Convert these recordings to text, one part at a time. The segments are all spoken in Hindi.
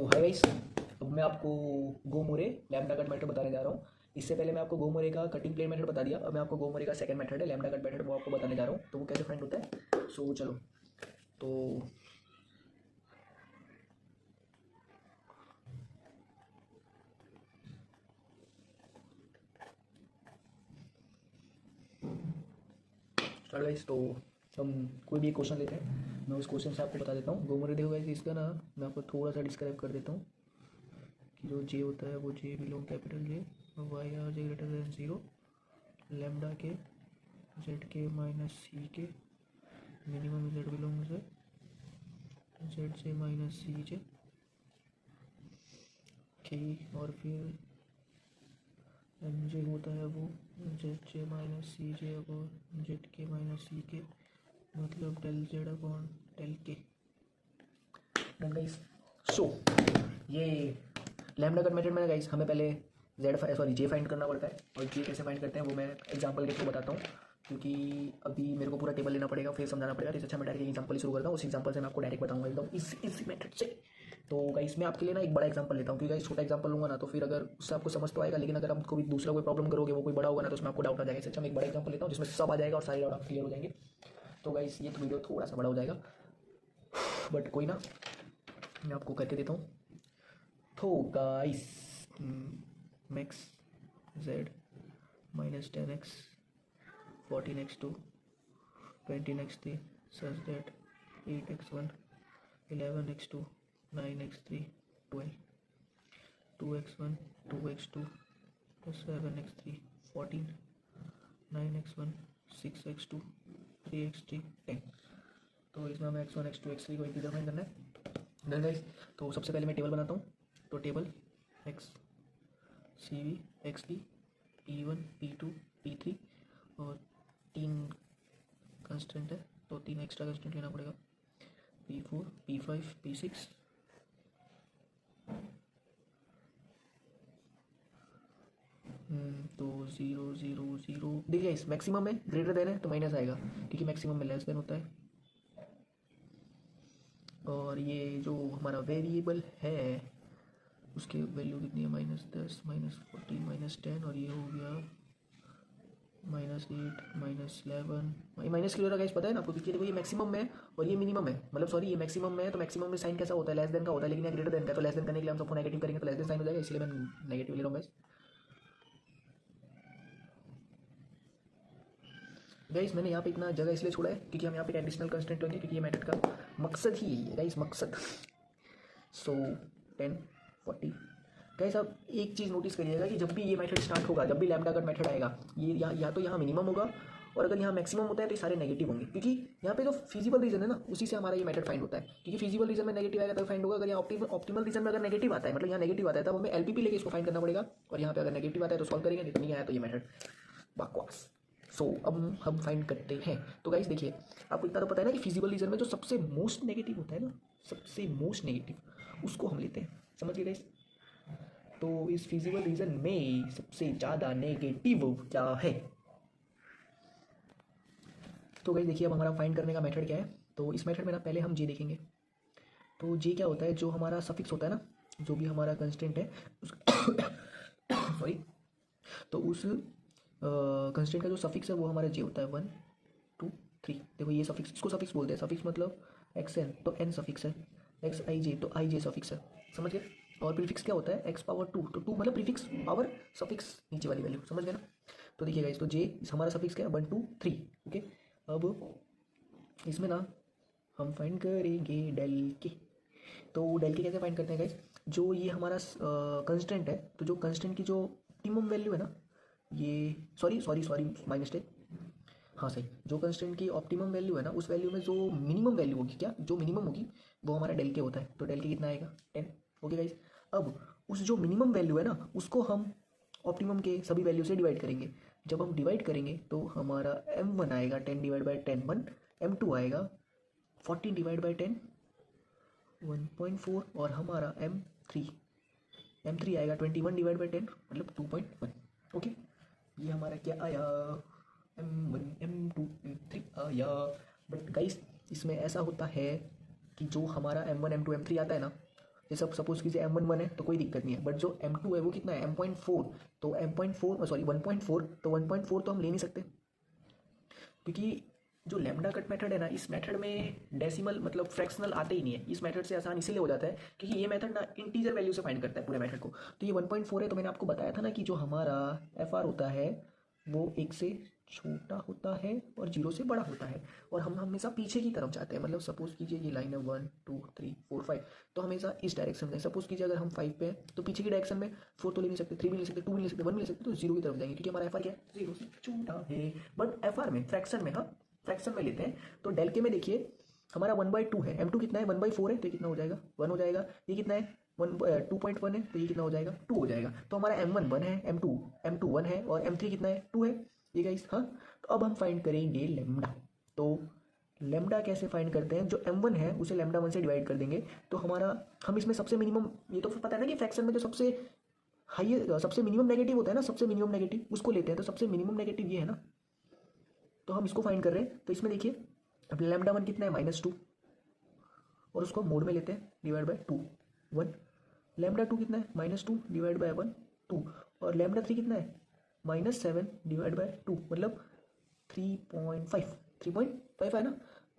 तो हाय गाइस, अब मैं आपको गोमोरे लैम्डा कट मेथड बताने जा रहा हूँ। इससे पहले मैं आपको गोमोरे का कटिंग प्लेन मेथड बता दिया। अब मैं आपको गोमोरे का सेकंड मेथड है लैम्डा कट मेथड, वो आपको बताने जा रहा हूँ तो वो कैसे फाइंड होता है। सो चलो, तो स्टार्ट गाइस। तो हम कोई भी एक क्वेश्चन लेते हैं, मैं उस क्वेश्चन से आपको बता देता हूँ। गोमोरे देखो गाइस, इसका ना मैं आपको थोड़ा सा डिस्क्राइब कर देता हूँ कि जो जे होता है वो J belong capital J, Y R J greater than zero, lambda K Z K minus C K, minimum Z belong से जेड से माइनस सी जे के, और फिर एम जे होता है वो Z J minus C J upon Z K minus C K, मतलब del Z upon del K. Done guys. So ये लैम्डा कट मेथड में गाइस हमें पहले जे फाइंड करना पड़ता है, और जे कैसे फाइंड करते हैं वो मैं एग्जांपल के थ्रू बताता हूँ, क्योंकि अभी मेरे को पूरा टेबल लेना पड़ेगा, फिर समझाना पड़ेगा। तो इससे अच्छा मैं डायरेक्ट एग्जांपल ही शुरू करता हूँ, उस एग्जांपल से मैं आपको डायरेक्ट बताऊंगा एकदम इस मेथड से। तो गाइस मैं आपके लिए ना एक बड़ा एग्जांपल लेता हूँ, क्योंकि गाइस छोटा एग्जांपल लूंगा ना तो फिर अगर उससे आपको समझ तो आएगा, लेकिन अगर आप कोई दूसरा कोई प्रॉब्लम करोगे वो कोई बड़ा होगा ना तो उसमें आपको डाउट आ जाएगा। इससे अच्छा मैं एक बड़ा एग्जांपल लेता हूँ जिसमें सब आ जाएगा और सारे डाउट क्लियर हो जाएंगे। तो गाइस ये तो वीडियो थोड़ा सा बड़ा हो जाएगा, बट कोई ना, मैं आपको करके देता हूँ। तो guys max Z minus 10x 14x2 20x3 such that 8x1 11x2 9x3 12 2x1 2x2 plus 7x3 14 9x1 6x2 3x3 10। तो इसमें हमें x1 x2 x3 को इंटीजर फाइंड करना है। Done guys. तो सबसे पहले मैं टेबल बनाता हूँ। तो table x c v x की P1 P2 P3 और 3 कंस्टेंट है तो 3 एक्स्ट्रा कंस्टेंट लेना पड़ेगा, P4 P5 P6। तो 0 0 0 देखिए इस मैक्सिमम में ग्रेटर देन है तो माइनस आएगा, क्योंकि मैक्सिमम में लेस देन होता है। और ये जो हमारा वेरिएबल है उसकी वैल्यू कितनी है, -10 -14 -10, और ये हो गया -8 -11। माइनस क्लियर गाइस, पता है ना आपको, क्योंकि देखो ये मैक्सिमम में है और ये मिनिमम है, मतलब सॉरी ये मैक्सिमम में है तो मैक्सिमम में साइन कैसा होता है, लेस देन का होता है, लेकिन ये ग्रेटर देन का, तो लेस देन करने के लिए हम सबको नेगेटिव करेंगे तो लेस देन साइन हो जाएगा, इसलिए मैं नेगेटिव ले रहा हूँ गाइस। गाइस मैंने यहाँ पे इतना जगह इसलिए छोड़ा है क्योंकि हम यहाँ पे एडिशनल कंस्टेंट लेंगे, क्योंकि ये मेथड का मकसद ही यही है गाइस, मकसद। सो 10 40 गाइस, आप एक चीज़ नोटिस करिएगा कि जब भी ये मेथड स्टार्ट होगा, जब भी लैम्डा कट मेथड आएगा, ये या तो यहाँ मिनिमम होगा, और अगर यहाँ मैक्सिमम होता है तो ये सारे नेगेटिव होंगे, क्योंकि यहाँ पे जो फिजिबल रीजन है ना उसी से हमारा ये मेथड फाइंड होता है, क्योंकि फिजिबल रीजन में नेगेटिव आएगा तब फाइंड होगा। अगर यहाँ ऑप्टिमल रीजन में अगर नेगेटिव आता है, मतलब यहाँ नेगेटिव आता है, तब हमें एलपीपी लेके इसको फाइंड करना पड़ेगा, और यहाँ पे अगर नेगेटिव आता है तो सॉल्व करेंगे, नहीं तो नहीं आया तो ये मेथड बकवास। सो अब हम फाइंड करते हैं। तो गाइस देखिए, आपको इतना तो पता है ना कि फिजिबल रीजन में जो सबसे मोस्ट नेगेटिव होता है ना, सबसे मोस्ट नेगेटिव उसको हम लेते हैं, समझिए गाइस। तो इस फिजिबल रीजन में सबसे ज़्यादा नेगेटिव क्या है। तो गाइस देखिए, अब हमारा फाइंड करने का मेथड क्या है। तो इस मेथड में ना पहले हम जे देखेंगे। तो जे क्या होता है, जो हमारा सफिक्स होता है ना, जो भी हमारा कंस्टेंट है उस सॉरी, तो उस कंस्टेंट का जो सफिक्स है वो हमारा जे होता है 1 2 3। देखो ये सफिक्स, इसको सफिक्स बोलते हैं। सफिक्स मतलब एक्स एन तो एन सफिक्स है, एक्स आई जे तो आई जे सफिक्स है, समझ गए। और प्रीफिक्स क्या होता है, एक्स पावर 2 तो 2 मतलब प्रीफिक्स पावर सफिक्स नीचे वाली वैल्यू, समझ गए ना। तो देखिएगा इस, तो जे हमारा सफिक्स क्या है 1 2 3। ओके, अब इसमें ना हम फाइंड करेंगे डेल के। तो डेल के कैसे फाइंड करते हैं गाइस, जो ये हमारा कंस्टेंट है, तो जो कंस्टेंट की जो ऑप्टिमम वैल्यू है ना, ये sorry sorry sorry my mistake, हाँ सही, जो कंस्टेंट की ऑप्टिमम वैल्यू है ना उस वैल्यू में जो मिनिमम वैल्यू होगी, क्या जो मिनिमम होगी वो हमारा डेल के होता है। तो डेल के कितना आएगा 10। ओके गाइस, अब उस जो मिनिमम वैल्यू है ना उसको हम ऑप्टिमम के सभी वैल्यू से डिवाइड करेंगे। जब हम डिवाइड करेंगे तो हमारा m1 आएगा 10 डिवाइड बाई 10 1, m2 आएगा 14 डिवाइड बाई 10 1.4, और हमारा m3 आएगा 21 डिवाइड बाई 10 मतलब 2.1। ओके, ये हमारा क्या आया, M1 M2 M3 आया। बट गाइस इसमें ऐसा होता है कि जो हमारा M1 M2 M3 आता है ना, जैसे अब सपोज कीजिए M1 1 है तो कोई दिक्कत नहीं है, बट जो M2 है वो कितना है M.4, तो M.4 सॉरी 1.4, तो 1.4 तो हम ले नहीं सकते, क्योंकि जो लैम्डा कट मेथड है ना, इस मेथड में डेसिमल मतलब फ्रैक्शनल आते ही नहीं है। इस मेथड से आसान इसीलिए हो जाता है क्योंकि ये मेथड ना इंटीजर वैल्यू से फाइंड करता है पूरे मेथड को। तो ये 1.4 है, तो मैंने आपको बताया था ना कि जो हमारा एफ आर होता है वो 1 से छोटा होता है और 0 से बड़ा होता है, और हम हमेशा पीछे की तरफ जाते हैं। मतलब सपोज कीजिए ये लाइन है 1 2 3 4 5, तो हमेशा इस डायरेक्शन में, सपोज कीजिए अगर हम 5 पे हैं तो पीछे की डायरेक्शन में 4 तो ले नहीं सकते, 3 भी ले सकते, 2 भी ले सकते, 1 भी ले सकते, तो 0 की तरफ जाएंगे क्योंकि हमारा एफ आर क्या है 0 से छोटा है। बट एफ आर में फ्रैक्शन में, हाँ फ्रैक्शन में लेते हैं, तो डेल के में देखिए हमारा 1/2 है, M2 कितना है 1/4 है, तो ये कितना हो जाएगा 1 हो जाएगा। ये कितना है 2.1 है, तो ये कितना हो जाएगा 2 हो जाएगा। तो हमारा M1 1 है, M2 1 है, और M3 कितना है 2 है, ये गाइस। हाँ, तो अब हम फाइंड करेंगे लेमडा। तो लेमडा कैसे फाइंड करते हैं, जो M1 है उसे लेमडा 1 से डिवाइड कर देंगे, तो हमारा हम इसमें सबसे मिनिमम, ये तो पता है ना कि फ्रैक्शन में जो सबसे हाई सबसे मिनिमम नेगेटिव होता है ना, सबसे मिनिमम नेगेटिव उसको लेते हैं, तो सबसे मिनिमम नेगेटिव ये है ना, तो हम इसको फाइंड कर रहे हैं। तो इसमें देखिए अब लैम्डा 1 कितना है -2, और उसको मोड में लेते हैं डिवाइड बाय 2 1। लैम्डा 2 कितना है -2 डिवाइड बाय 1 2, और लैम्डा 3 कितना है -7 डिवाइड बाय 2, मतलब 3.5 है ना।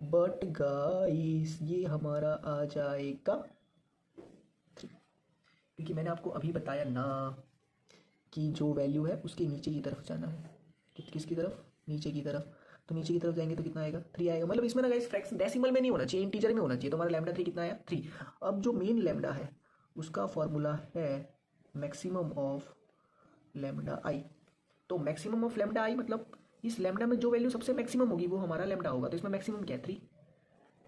बट गाइस ये हमारा आ जाएगा 3, क्योंकि मैंने आपको अभी बताया ना कि जो वैल्यू है उसके नीचे की तरफ जाना है। किसकी तरफ, नीचे की तरफ, तो नीचे की तरफ जाएंगे तो कितना आएगा 3 आएगा। मतलब इसमें ना गाइस फ्रैक्शन डेसिमल में नहीं होना चाहिए, इंटीजर में होना चाहिए। तो हमारा लैम्डा 3 कितना आया 3। अब जो मेन लैम्डा है उसका फॉर्मूला है मैक्सिमम ऑफ लैम्डा आई। तो मैक्सिमम ऑफ लैम्डा आई मतलब इस लैम्डा में जो वैल्यू सबसे मैक्सिमम होगी वो हमारा लैम्डा होगा। तो इसमें मैक्सिमम क्या है 3,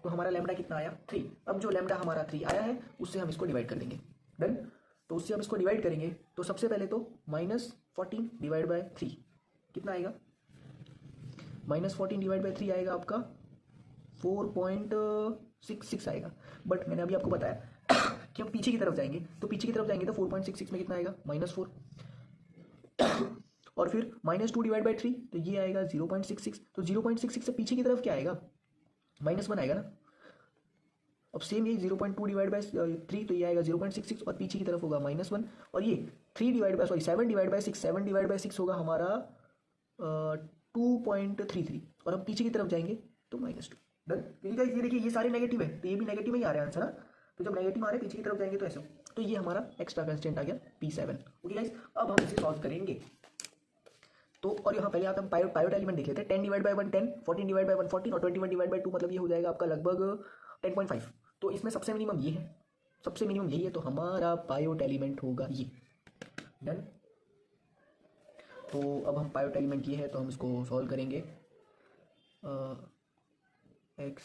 तो हमारा लैम्डा कितना आया 3। अब जो लैम्डा हमारा 3 आया है उससे हम इसको डिवाइड कर देंगे। डन। तो उससे हम इसको डिवाइड करेंगे, तो सबसे पहले तो -14 डिवाइड बाय 3 कितना आएगा, -14 डिवाइड बाय 3 आएगा आपका 4.66 आएगा। बट मैंने अभी आपको बताया कि हम पीछे की तरफ जाएंगे, तो पीछे की तरफ जाएंगे तो 4.66 में कितना आएगा -4, और फिर -2 डिवाइड बाय 3 तो ये आएगा 0.66। तो 0.66 से पीछे की तरफ क्या आएगा -1 आएगा ना। अब सेम ये 0.2 डिवाइड बाय 3 तो ये आएगा 0.66, और पीछे की तरफ होगा -1, और ये 3 divide by 7 divide by 6, 7 divide by 6 होगा हमारा 2.33, और हम पीछे की तरफ जाएंगे तो -2। डन। क्योंकि ये देखिए ये सारे नेगेटिव है, तो ये भी नेगेटिव ही आ रहा है आंसर ना। तो जब नेगेटिव आ रहे हैं पीछे की तरफ जाएंगे तो ऐसा, तो ये हमारा एक्स्ट्रा कंस्टेंट आ गया P7। ओके गाइस, अब हम इसे सॉल्व करेंगे। तो और यहाँ पहले हम पायोट एलिमेंट देख लेते हैं। 10 डिवाइड बाय 1 10, 14 डिवाइड बाय 1 14, और 21 डिवाइड बाय 2 मतलब ये हो जाएगा आपका लगभग 10.5। तो इसमें सबसे मिनिमम ये है, सबसे मिनिमम यही है, तो हमारा पायोट एलिमेंट होगा ये। डन। तो अब हम पायोट एलिमेंट ये है तो हम इसको सॉल्व करेंगे। एक्स,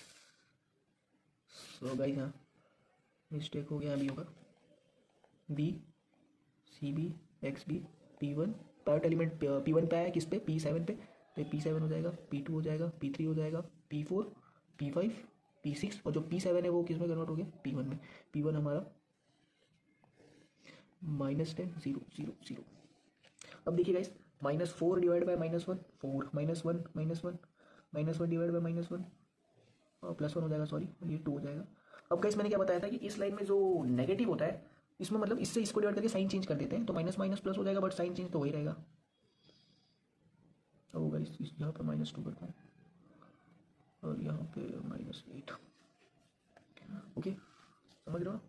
सो गाइस यहाँ मिस्टेक हो गया, अभी होगा B XB P1। Pivot element P1 पे आया, किस पे P7 पे, तो P7 हो जाएगा, P2 हो जाएगा, P3 हो जाएगा, P4 P5 P6, और जो P7 है वो किस में कन्वर्ट हो गया P1 में। P1 हमारा -10 0 0 0। अब देखिए guys -4 divide by -1 4, -1 divide by -1 +1 हो जाएगा, सॉरी, और ये 2 हो जाएगा। अब गाइस मैंने क्या बताया था कि इस लाइन में जो नेगेटिव होता है इसमें मतलब इससे इसको डिवाइड करके साइन चेंज कर देते हैं, तो माइनस माइनस प्लस हो जाएगा, बट साइन चेंज तो वही रहेगा। अब गाइस यहाँ पर -2 करता हूँ और यहाँ पे -8। ओके, समझ रहे हो।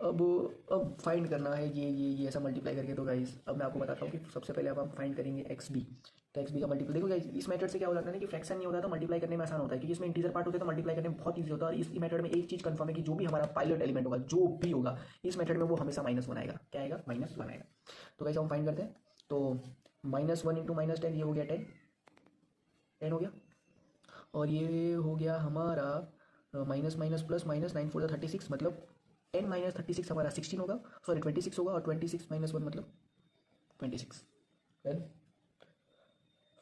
अब फाइंड करना है ये ऐसा मल्टीप्लाई करके। तो गाइस अब मैं आपको बताता हूँ कि सबसे पहले अब हम फाइंड करेंगे XB। तो XB का मल्टीप्लाई देखो गाइस, इस मेथड से क्या हो जाता है ना कि फ्रैक्शन नहीं होता तो मल्टीप्लाई करने में आसान होता है, क्योंकि इसमें इंटीजर पार्ट होते हैं तो मल्टीप्लाई करने में बहुत ईजी होता है। और इस मेथड में एक चीज़ कंफर्म है कि जो भी हमारा पायलट एलिमेंट होगा, जो भी होगा इस मेथड में, वो हमेशा -1 आएगा। क्या आएगा -1 आएगा। तो गाइस हम फाइंड करते हैं। तो -1 × -10 ये हो गया 10 हो गया, और ये हो गया हमारा माइनस माइनस प्लस माइनस 9 4 36, मतलब 10 - 36 हमारा 16 होगा, सॉरी 26 होगा, और 26 - 1 मतलब 26। डन।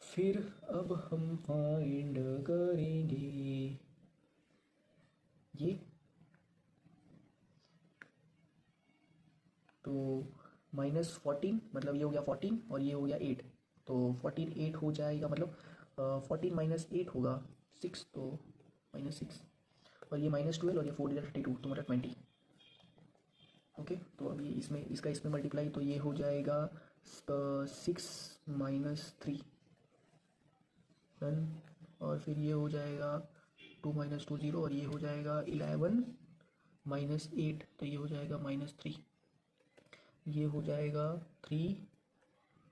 फिर अब हम फाइंड करेंगे ये, तो -14 मतलब ये हो गया 14, और ये हो गया 8, तो 14 8 हो जाएगा, मतलब 14 - 8 होगा 6, तो -6, और ये -12, और ये 4 32, तो मतलब 20। ओके, तो अभी इसमें इसमें मल्टीप्लाई, तो ये हो जाएगा 6 - 3 डन। और फिर ये हो जाएगा 2 - 2 0, और ये हो जाएगा 11 - 8, तो ये हो जाएगा -3। ये हो जाएगा 3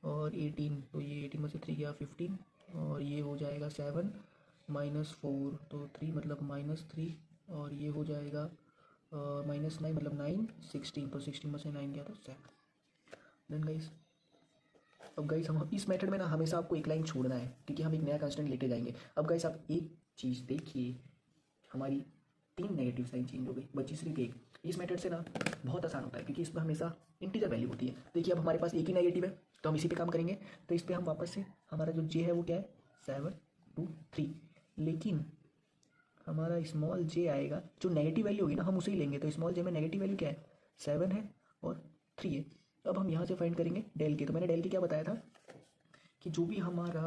और 18, तो ये 18 में से 3 गया 15, और ये हो जाएगा 7 - 4, तो 3 मतलब -3, और ये हो जाएगा -9 मतलब 9, 16, तो 16 में से 9 गया तो 7। देन गाइस, अब गाइस हम इस मेथड में ना हमेशा आपको एक लाइन छोड़ना है, क्योंकि हम एक नया कांस्टेंट लेते जाएंगे। अब गाइस आप एक चीज़ देखिए, हमारी 3 नेगेटिव साइन चेंज हो गई, बची सिर्फ एक। इस मेथड से ना बहुत आसान होता है, क्योंकि इसमें हमेशा इंटीजर वैल्यू होती है। देखिए अब हमारे पास एक ही नेगेटिव है, तो हम इसी पे काम करेंगे। तो इस पर हम वापस से, हमारा जो जे है वो क्या है, 7 2 3, लेकिन हमारा स्मॉल जे आएगा, जो नेगेटिव वैल्यू होगी ना हम उसे ही लेंगे। तो स्मॉल जे में नेगेटिव वैल्यू क्या है, 7 है और 3 है। अब हम यहाँ से फाइंड करेंगे डेल के। तो मैंने डेल के क्या बताया था कि जो भी हमारा,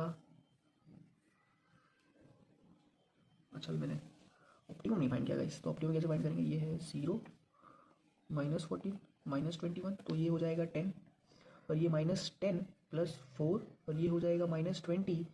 अच्छा मैंने ऑप्टिमम नहीं फाइंड किया गाइस, तो ऑप्टिमम कैसे फाइंड करेंगे, ये है 0 -14 -21, तो ये हो जाएगा 10, और ये -10 + 4, और ये हो जाएगा -21।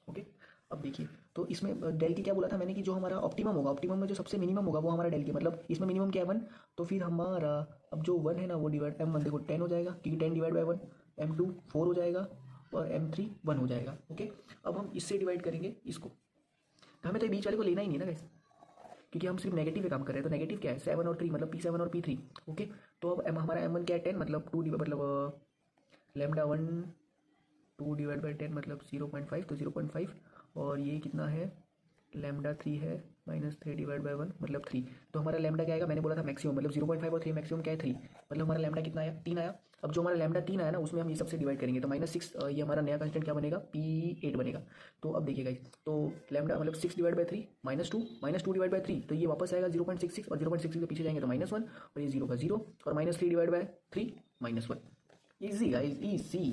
ओके, अब देखिए, तो इसमें डेल के क्या बोला था मैंने कि जो हमारा ऑप्टिमम होगा, ऑप्टिमम में जो सबसे मिनिमम होगा वो हमारा डेल के, मतलब इसमें मिनिमम क्या है 1, तो फिर हमारा अब जो 1 है ना वो डिवाइड M1 देखो 10 हो जाएगा, क्योंकि 10 डिवाइड बाई 1, M2 4 हो जाएगा, और M3 1 हो जाएगा। ओके, अब हम इससे डिवाइड करेंगे इसको, तो हमें तो बीच वाले को लेना ही नहीं ना गाइस, क्योंकि हम सिर्फ नेगेटिव पे काम कर रहे हैं। तो नेगेटिव क्या है, 7 और 3, मतलब P7 और P3। ओके, तो अब हमारा M1 क्या है 10, मतलब 2 मतलब λ1 2 डिवाइड बाई 10 मतलब 0.5, तो 0.5, और ये कितना है λ3 है -3 डिवाइड बाई 1 मतलब 3। तो हमारा लैम्डा क्या आएगा, मैंने बोला था मैक्सिमम, मतलब 0.5 और 3 मैक्सिमम क्या है 3, मतलब हमारा लैम्डा कितना आया 3 आया। अब जो हमारा लैम्डा 3 आया ना उसमें हम ये सबसे डिवाइड करेंगे, तो -6, ये हमारा नया कंस्टेंट क्या बनेगा, P8 बनेगा। तो अब देखिए गाइस, तो लैम्डा मतलब 6 डिवाइड बाई 3 -2 डिवाइड बाई 3, तो ये वापस आएगा 0.66, और 0.66 के पीछे जाएंगे तो -1, और ये 0 का 0, और -3 divide by 3 -1। Easy guys, easy.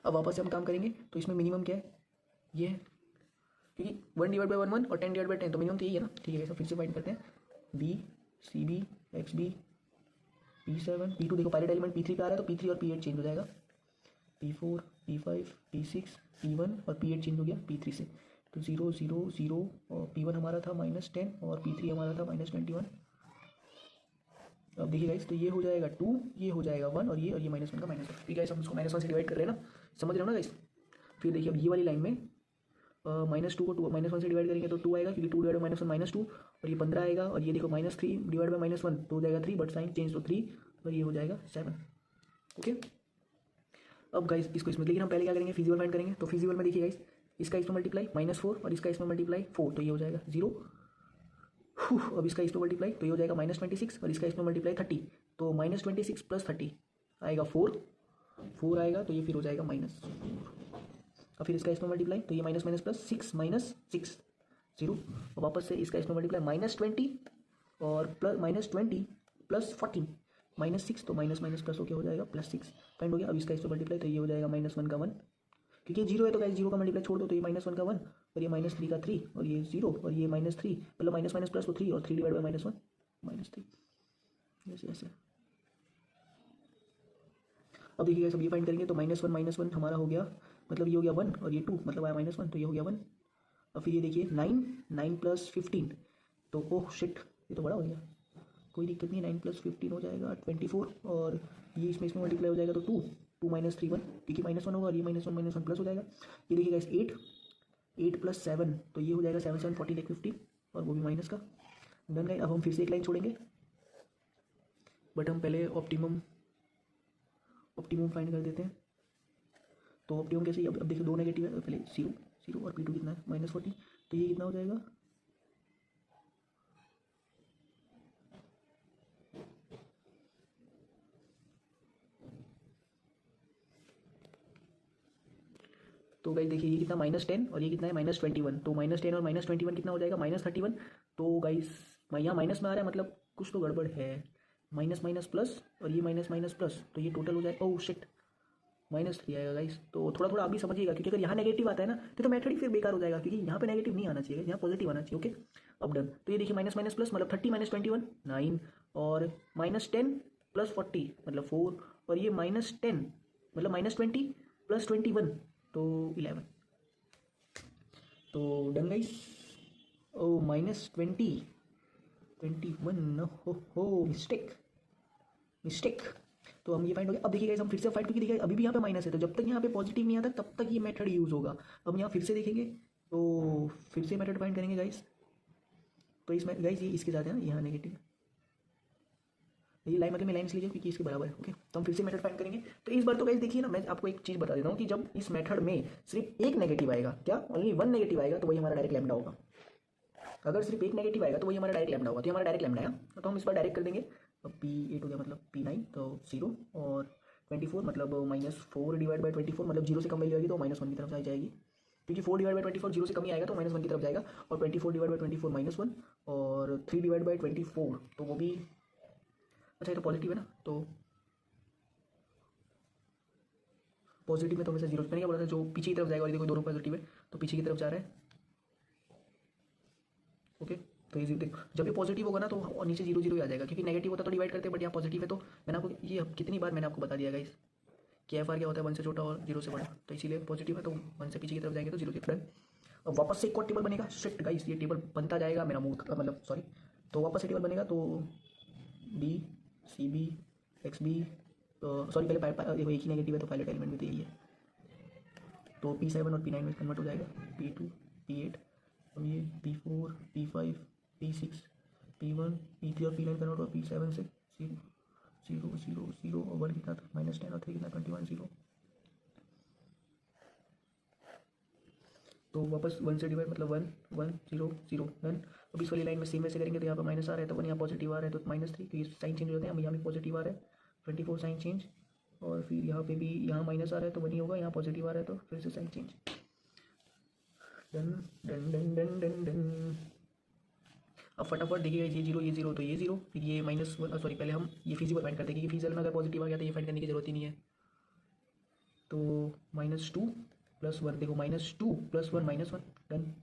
अब वापस से हम काम करेंगे, तो इसमें मिनिमम क्या है, ये है, क्योंकि 1 डिवाइड बाई 1 1 और 10 डिवाइड बाई 10, तो मिनिमम तो यही है ना। ठीक है, फिर से फाइंड करते हैं, b c b x b P7 P2, देखो पायलट एलिमेंट P3 पे आ रहा है, तो P3 और P8 चेंज हो जाएगा, P4 P5 P6 P1, और P8 चेंज हो गया P3 से, तो 0 0 0, और P1 हमारा था -10, और P3 हमारा था -21। अब देखिए गाइस, तो ये हो जाएगा 2, ये हो जाएगा 1, और ये -1 का -1। ठीक है, हम इसको -1 से डिवाइड कर रहे हैं ना, समझ रहे हो ना गाइस। फिर देखिए अब ये वाली लाइन में -2 को -1 से डिवाइड करेंगे तो 2 आएगा, क्योंकि 2 डिवाइड बाई -1 -2, और ये 15 आएगा, और ये देखो -3 डिवाइड बाई -1 तो हो जाएगा 3, बट साइन चेंज तो 3, और ये हो जाएगा 7। ओके, अब गाइस इसको इसमें, लेकिन हम पहले क्या करेंगे, फिजिबल फाइंड करेंगे। तो फिजिबल में देखिए गाइस, इसका इसमें मल्टीप्लाई -4, और इसका इसमें मल्टीप्लाई 4, तो ये हो जाएगा 0। अब इसका इसमें मल्टीप्लाई, तो ये हो जाएगा -26, और इसका इसमें मल्टीप्लाई 30, तो -26 + 30 आएगा 4 आएगा, तो ये फिर हो जाएगा -4। और फिर इसका इसमें मल्टीप्लाई, तो ये माइनस माइनस प्लस 6 -6 0, और वापस से इसका इसमें मल्टीप्लाई -20 और +20 + 14 -6, तो माइनस माइनस प्लस होकर हो जाएगा +6 फाइंड हो गया। अब इसका इसमें मल्टीप्लाई, तो ये हो जाएगा -1 का 1, क्योंकि 0 है तो गाइस 0 का मल्टीप्लाई छोड़ दो, तो ये -1 का 1, और ये -3 का 3, और ये 0, और ये -3, मतलब माइनस माइनस प्लस तो 3, और 3 डिवाइड बाई -1 -3, ऐसे ऐसे। अब देखिए सब ये फाइंड करेंगे, तो -1 हमारा हो गया, मतलब ये हो गया 1, और ये 2 मतलब आया -1, तो ये हो गया 1। और फिर ये देखिए 9 + 15, तो ओह शिट, ये तो बड़ा हो गया, कोई दिक्कत नहीं, 9 + 15 हो जाएगा 24, और ये इसमें मल्टीप्लाई हो जाएगा, तो 2 -3 1, क्योंकि -1 होगा, और ये -1 प्लस हो जाएगा। ये देखिए गाइस 8 + 7, तो ये हो जाएगा 7 7 14 1 50, और वो भी माइनस का। डन गाइस, अब हम फिर से एक लाइन छोड़ेंगे, बट हम पहले ऑप्टिमम फाइंड कर देते हैं। तो ऑप्टिमम कैसे, अब देखिए 2 नेगेटिव है, पहले 0 और P2 कितना है -14, तो ये कितना हो जाएगा, तो गाइस देखिए ये कितना -10, और ये कितना है -21, तो -10 और -21 कितना हो जाएगा -31। तो गाइस यहाँ माइनस में आ रहा है, मतलब कुछ तो गड़बड़ है, माइनस माइनस प्लस, और ये माइनस माइनस प्लस, तो ये टोटल हो जाएगा, ओह शिट -3 आएगा गाइस। तो थोड़ा थोड़ा आप भी समझिएगा, क्योंकि अगर यहाँ नेगेटिव आता है ना तो मेथड ही फिर बेकार हो जाएगा, क्योंकि यहाँ पे नेगेटिव नहीं आना चाहिए, यहाँ पॉजिटिव आना चाहिए। ओके, अब डन। तो ये देखिए माइनस माइनस प्लस मतलब 30 - 21 9, और -10 + 40 मतलब 4, और ये -10 मतलब -20 + 21 तो 11। तो डन गाइस। ओ -20 21, हो मिस्टेक मिस्टेक। तो हम ये फाइंड हो गया। अब देखिए गाइस हम फिर से फाइंड, क्योंकि देखिए अभी भी यहाँ पे माइनस है, तो जब तक यहाँ पे पॉजिटिव नहीं आता तब तक ये मेथड यूज़ होगा। अब यहाँ फिर से देखेंगे तो फिर से मेथड फाइंड करेंगे गाइस। तो इसमें गाइस ये इसके साथ है ना, यहाँ नेगेटिव, ये लाइन मतलब मैं लाइन इसलिए लिया क्योंकि इसके बराबर है। ओके, तो हम फिर से मेथड फाइंड करेंगे। तो इस बार तो गाइस देखिए ना, मैं आपको एक चीज़ बता देता हूँ कि जब इस मेथड में सिर्फ एक नेगेटिव आएगा, क्या ओनली वन नेगेटिव आएगा, तो वही हमारा डायरेक्ट लैम्डा होगा। अगर सिर्फ एक नेगेटिव आएगा तो वही हमारा डायरेक्ट लैम्डा होगा, तो हमारा डायरेक्ट लैम्डा है। तो हम इस बार डायरेक्ट कर देंगे। अब P8 हो गया मतलब P9 तो 0, और 24 मतलब -4 / 24 मतलब 0 से कम वैल्यू आएगी तो -1 की तरफ आ जाएगी, क्योंकि 4 / 24 0 से कम ही आएगा तो -1 की तरफ जाएगा, और 24 / 24 -1, और 3 / 24 तो वो भी, अच्छा ये तो पॉजिटिव है ना, तो पॉजिटिव में तो हमेशा जीरो, मैंने क्या बोला था, जो पीछे की तरफ जाएगा, और ये देखो दोनों पॉजिटिव है तो पीछे की तरफ जा रहा है। ओके, तो ये देख जब ये पॉजिटिव होगा ना तो और नीचे 0 0 ही आ जाएगा, क्योंकि नेगेटिव होता तो डिवाइड करते हैं, बट यहाँ पॉजिटिव है तो मैंने आपको ये कितनी बार मैंने आपको बता दिया गाइस कि एफ आर क्या होता है, 1 से छोटा और 0 से बड़ा, तो इसीलिए पॉजिटिव है तो 1 से पीछे की तरफ जाएंगे तो 0 से डन। अब वापस से एक और टेबल बनेगा, शिफ्ट गाइस, ये टेबल बनता जाएगा, मेरा मुंह मतलब सॉरी, तो वापस से टेबल बनेगा, तो d c b x b, sorry पहले देखो एक ही नेगेटिव है तो पायलट एलिमेंट भी तो यही है, तो P7 और P9 में कन्वर्ट हो जाएगा, P2 P8, और ये P4 P5 P6 P1 P3 और P9 कन्वर्ट हुआ P7 से 0 0 0 0 और 1 कितना था -10 और 3 कितना 21 0, तो वापस 1 से डिवाइड मतलब 1 1 0 0 डन। अब इस वाली लाइन में सेम वैसे करेंगे, तो यहाँ पर माइनस आ रहा है तो 1 यहाँ पॉजिटिव आ रहा है तो -3, क्योंकि साइन चेंज हो जाते हैं, हम यहाँ भी पॉजिटिव आ रहा है 24 साइन चेंज, और फिर यहाँ पे भी यहाँ माइनस आ रहा है तो 1 ही होगा, यहाँ पॉजिटिव आ रहा है तो फिर से sign change, done done done done done done. अब फटाफट देखिएगा, ये जीरो तो ये जीरो, फिर ये -1, सॉरी पहले हम ये फिजिबल फाइंड करते हैं, क्योंकि फिजिबल में अगर पॉजिटिव आ गया तो ये फाइंड करने की जरूरत ही नहीं है, तो -2 + 1, देखो -2 + 1 -1 डन,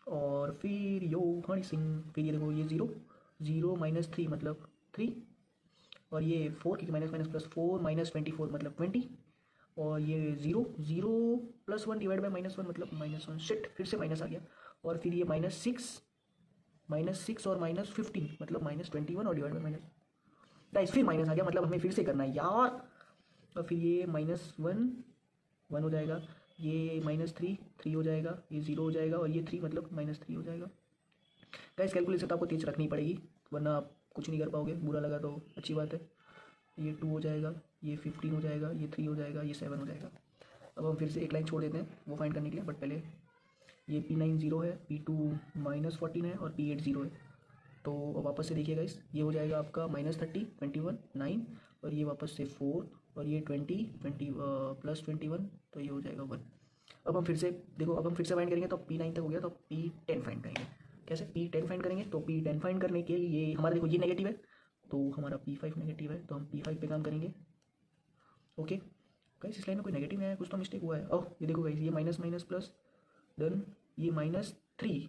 और फिर यो हनी सिंह, फिर ये देखो ये 0 0 -3 मतलब 3, और ये 4 क्योंकि माइनस प्लस 4 -24 मतलब 20, और ये 0 0 + 1 डिवाइड बाय -1 मतलब -1, शिट फिर से माइनस आ गया, और फिर ये -6 और -15 मतलब -21 और डिवाइड बाय माइनस, गाइस फिर माइनस आ गया, मतलब हमें फिर से करना है यार, और फिर ये -1 1 हो जाएगा, ये -3 3 हो जाएगा, ये 0 हो जाएगा, और ये 3 मतलब -3 हो जाएगा। गाइस कैलकुलेशन तो आपको तेज रखनी पड़ेगी, वरना आप कुछ नहीं कर पाओगे, बुरा लगा तो अच्छी बात है। ये 2 हो जाएगा, ये 15 हो जाएगा, ये 3 हो जाएगा, ये 7 हो जाएगा। अब हम फिर से एक लाइन छोड़ देते हैं वो फाइंड करने के लिए, बट पहले ये P9 0 है, P2 -14 है, और P8 0 है, तो वापस से देखिएगा इस ये हो जाएगा आपका -30 21 9, और ये वापस से 4, और ये 20 + 21 तो ये हो जाएगा 1। अब हम फिर से देखो, अब हम फिर से फाइंड करेंगे, तो P9 तक हो गया, तो P10 फाइंड करेंगे। कैसे P10 फाइंड करेंगे, तो P10 फाइंड करने के लिए हमारा देखो ये नेगेटिव है तो हमारा P5 नेगेटिव है, तो हम P5 पे काम करेंगे। ओके गाइस, इस लाइन में कोई नेगेटिव नहीं आया, कुछ तो मिस्टेक हुआ है। ओह ये देखो गाइस, ये माइनस माइनस प्लस डन, ये -3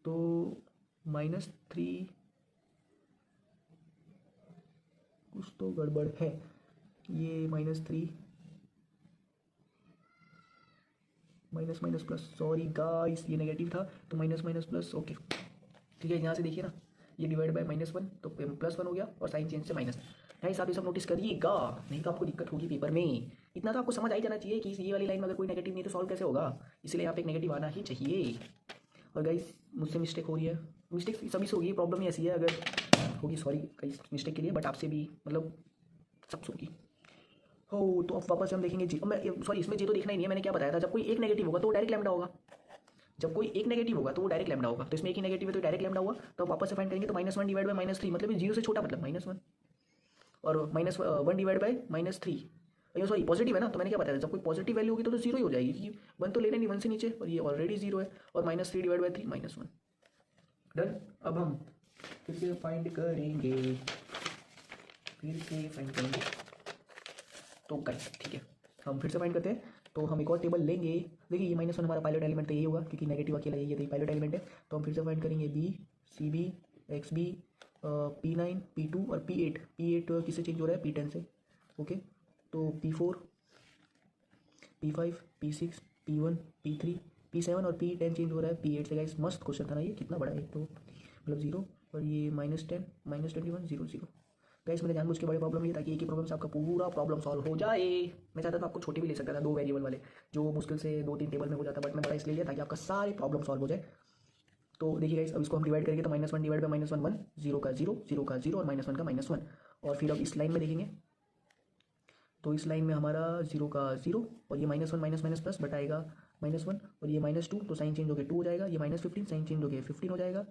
तो -3 कुछ तो गड़बड़ है, ये -3 minus minus plus, sorry guys ये नेगेटिव था तो माइनस माइनस प्लस। ओके ठीक है, यहाँ से देखिए ना, ये डिवाइड बाय -1 तो +1 हो गया, और साइन चेंज से माइनस। गाइस आप ये सब नोटिस करिएगा, नहीं तो आपको दिक्कत होगी पेपर में। इतना तो आपको समझ आ ही जाना चाहिए कि ये वाली लाइन में अगर कोई नेगेटिव नहीं तो सॉल्व कैसे होगा, इसलिए यहाँ पे एक नेगेटिव आना ही चाहिए। और गाइस मुझसे मिस्टेक हो रही है, मिस्टेक सभी से होगी, प्रॉब्लम ही ऐसी है, अगर होगी सॉरी गाइस मिस्टेक के लिए, बट आपसे भी मतलब सबसे होगी। हो तो अब वापस हम देखेंगे जी, मैं सॉरी इसमें जी तो देखना ही नहीं है, मैंने क्या बताया था, जब कोई एक नेगेटिव होगा तो वो डायरेक्ट लैम्डा होगा, जब कोई एक नेगेटिव होगा तो वो डायरेक्ट लैम्डा होगा, तो इसमें एक ही नेगेटिव है तो डायरेक्ट लैम्डा हुआ, तो वापस से फाइंड करेंगे, तो -1 डिवाइड बाय -3 मतलब ये 0 से छोटा मतलब -1, और -1 डिवाइड बाय -3, ये सॉरी पॉजिटिव है ना, तो मैंने क्या बताया था, जब कोई पॉजिटिव वैल्यू होगी तो 0 ही हो जाएगी, क्योंकि 1 तो लेना नहीं 1 से नीचे, और ये ऑलरेडी 0 है, और -3 डिवाइड बाय 3 -1 डन। अब हम फिर से फाइंड करेंगे, तो गाइस ठीक है हम फिर से फाइंड करते हैं, तो हम एक और टेबल लेंगे। देखिए ये -1 हमारा पायलट एलिमेंट तो यही होगा, क्योंकि नेगेटिव अकेला ये पायलट एलिमेंट है, तो हम फिर से फाइंड करेंगे B c b x b P9 P2 और P8 किससे चेंज हो रहा है P10 से। ओके, तो P4 P5 P6 P1 P3 P7 और P10 चेंज हो रहा है P8 से। गाइस मस्त क्वेश्चन था ना ये, कितना बड़ा है तो मतलब 0 और ये -10 -21 0 0। गाइस मैंने जानबूझ के बड़े प्रॉब्लम ये ताकि एक ही प्रॉब्लम से आपका पूरा प्रॉब्लम सॉल्व हो जाए। मैं चाहता था आपको छोटे भी ले सकता था, 2 वेरिएबल वाले, जो मुश्किल से 2-3 टेबल में हो जाता, बट मैं बड़ा इसलिए लिया ताकि आपका सारे प्रॉब्लम सॉल्व हो जाए। तो देखिए गाइस, अब इसको हम डिवाइड करेंगे तो -1 डिवाइड बाय -1 1, 0 का 0, 0 का 0 और -1 का -1। और फिर अब इस लाइन में देखेंगे तो इस लाइन में हमारा 0 का 0 और ये -1 माइनस माइनस प्लस बटाएगा -1 और ये -2 तो साइन चेंज हो गया 2 हो जाएगा। ये -15 साइन चेंज हो गया 15 हो जाएगा।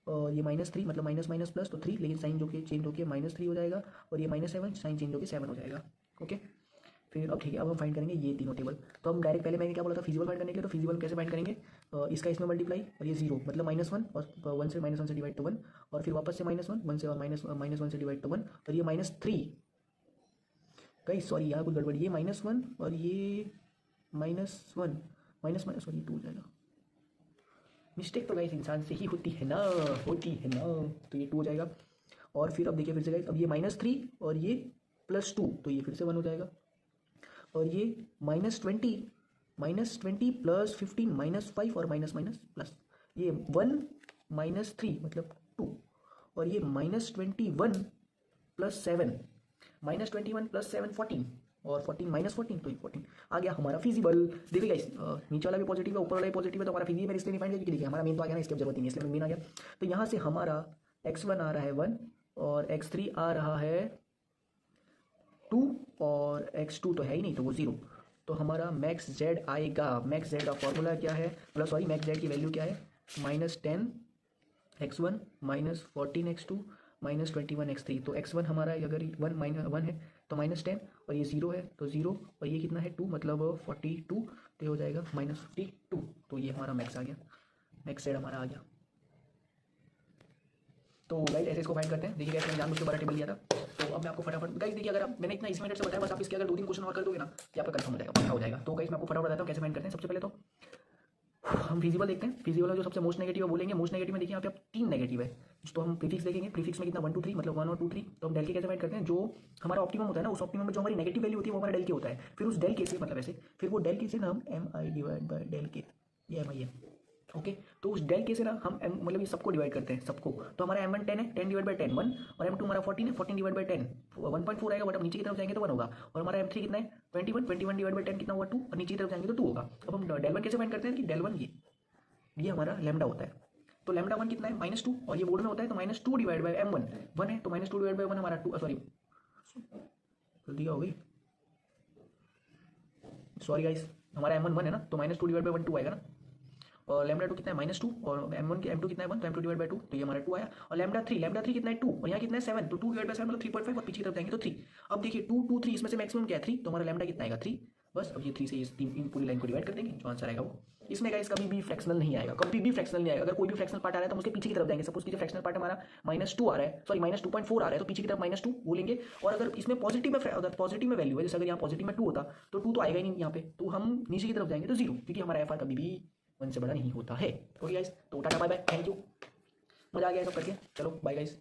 और ये -3 मतलब माइनस माइनस प्लस तो 3, लेकिन साइन जो कि चेंज होकर -3 हो जाएगा। और ये -7 साइन चेंज होकर 7 हो जाएगा। ओके, फिर अब ठीक है, अब हम फाइंड करेंगे ये तीनों टेबल। तो हम डायरेक्ट पहले मैंने क्या बोला था फिजिबल फाइंड करने के लिए, तो फिजिबल कैसे फाइंड करेंगे, इसका इसमें मल्टीप्लाई और ये 0 मतलब -1 और 1 से -1 से डिवाइड तो 1 और फिर वापस से -1 1 से और -1 से डिवाइड तो 1 और ये -3। गाइस सॉरी यहाँ कुछ गड़बड़, ये -1 और ये -1 माइनस सॉरी 2 हो जाएगा। मिस्टेक तो गाइस इंसान से ही होती है ना, तो ये 2 हो जाएगा। और फिर अब देखिए फिर से गाइस, अब ये -3 और ये +2 तो ये फिर से 1 हो जाएगा। और ये -20 प्लस 15 -5 और माइनस माइनस प्लस ये 1 -3 मतलब 2 और ये -21 प्लस 7 -21 प्लस 7 14 और 14 -14 तो ये 14 आ गया हमारा फिजिबल। देखिए गाइस, नीचे वाला भी पॉजिटिव है ऊपर वाला भी पॉजिटिव है, तो हमारा फिजिबल इसलिए नहीं फाइंड किया क्योंकि देखिए हमारा मेन तो आ गया ना, इसकी अब जरूरत ही नहीं, इसलिए मेन आ गया। तो यहाँ से हमारा x1 आ रहा है 1 और x3 आ रहा है 2 और x2 तो है ही नहीं तो वो 0। तो हमारा मैक्स जेड आएगा। मैक्स जेड का फॉर्मूला क्या है, मतलब सॉरी मैक्स जेड की वैल्यू क्या है, -10 x1 -14 x2 -21 x3। तो x1 हमारा अगर 1 है तो -10 और ये 0 है तो 0 और ये कितना है 2 मतलब 42 तो ये हो जाएगा -52। तो ये हमारा मैक्स आ गया, मैक्स जेड हमारा आ गया। तो गाइस ऐसे इसको फाइंड करते हैं। देखिए गाइस मैंने जानबूझ के बड़ा टेबल लिया था, तो अब मैं आपको फटाफट गाइस देखिए, अगर मैंने इतना इस मिनट से बताया, बस आप इसके अगर 2-3 क्वेश्चन और कर दोगे ना कि आपका कंफर्म हो जाएगा, पक्का हो जाएगा। तो गाइस मैं आपको फटाफट बताता हूँ कैसे फाइंड करते हैं। सबसे पहले तो हम फिजिबल देखते हैं। फिजिबल में जो सबसे मोस्ट नेगेटिव है बोलेंगे। मोस्ट नेगेटिव में देखिए यहाँ पे अब 3 नेगेटिव है, तो हम प्रीफिक्स देखेंगे। प्रीफिक्स में कितना 1 2 3 मतलब 1 और 2 3। तो हम डेल के कैसे फाइंड करते हैं, जो हमारा ऑप्टिमम होता है ना, उस ऑप्टिमम में जो हमारी नेगेटिव वैल्यू होती है वो हमारा डेल के होता है। फिर उस डेल के से मतलब ऐसे, फिर वो डेल के से ना हम MI डिवाइड बाय डेल के, ये MI है। ओके, तो उस डेल के से ना हम मतलब ये सबको डिवाइड करते हैं सबको। तो हमारा M1 10 है, 10 डिवाइड बाय 10 1 और M2 हमारा 14 है, 14 डिवाइड बाय 10 1.4 आएगा, बट अब नीचे की तरफ जाएंगे तो 1 होगा। और हमारा M3 कितना है 21 डिवाइड बाय 10 कितना हुआ 2 और नीचे की तरफ जाएंगे तो 2 होगा। अब हम डेल 1 कैसे फाइंड करते हैं कि डेल 1 ये हमारा लैम्डा होता है। तो लैम्डा 1 कितना है -2 और ये बोर्ड में होता है तो -2 डिवाइड बाय M1 1 है तो -2 डिवाइड बाय 1 हमारा 2 सॉरी जल्दी हो गई सॉरी गाइस, हमारा M1 1 है ना तो -2 डिवाइड बाय 1 2 आएगा ना। और लैम्डा 2 कितना है -2 और M1 के M2 कितना है 1 तो M2 डिवाइड बाय 2 तो ये हमारा 2 आया। और लैम्डा 3 कितना है 2 और यहाँ कितना है 7 तो 2 डिवाइड बाय 7 मतलब 3.5 और पीछे की तरफ जाएंगे तो 3। अब देखिए 2 2 3 इसमें से मैक्सिमम क्या है 3, तो हमारा लैम्डा कितना आएगा 3। बस अब ये 3 से इस पूरी लाइन को डिवाइड कर देंगे, जो आंसर आएगा वो। इसमें गाइस कभी भी फ्रैक्शनल नहीं आएगा, कभी भी फ्रैक्शनल नहीं आएगा। अगर कोई भी फ्रैक्शनल पार्ट आ रहा है तो हम उसके पीछे की तरफ जाएंगे। सपोज कीजिए फ्रैक्शनल पार्ट हमारा -2 आ रहा है, सॉरी -2.4 आ रहा है तो पीछे की तरफ -2 बोलेंगे। और अगर इसमें पॉजिटिव में अगर पॉजिटिव में वैल्यू है, जैसे अगर यहाँ पॉजिटिव में 2 होता तो 2 तो आएगा ही नहीं यहाँ पे, तो हम नीचे की तरफ जाएंगे तो 0, क्योंकि हमारा FR कभी भी 1 से बड़ा नहीं होता है। ओके गाइस, तो टाटा बाय बाय, थैंक यू, मजा आ गया सब करके। चलो बाय गाइस।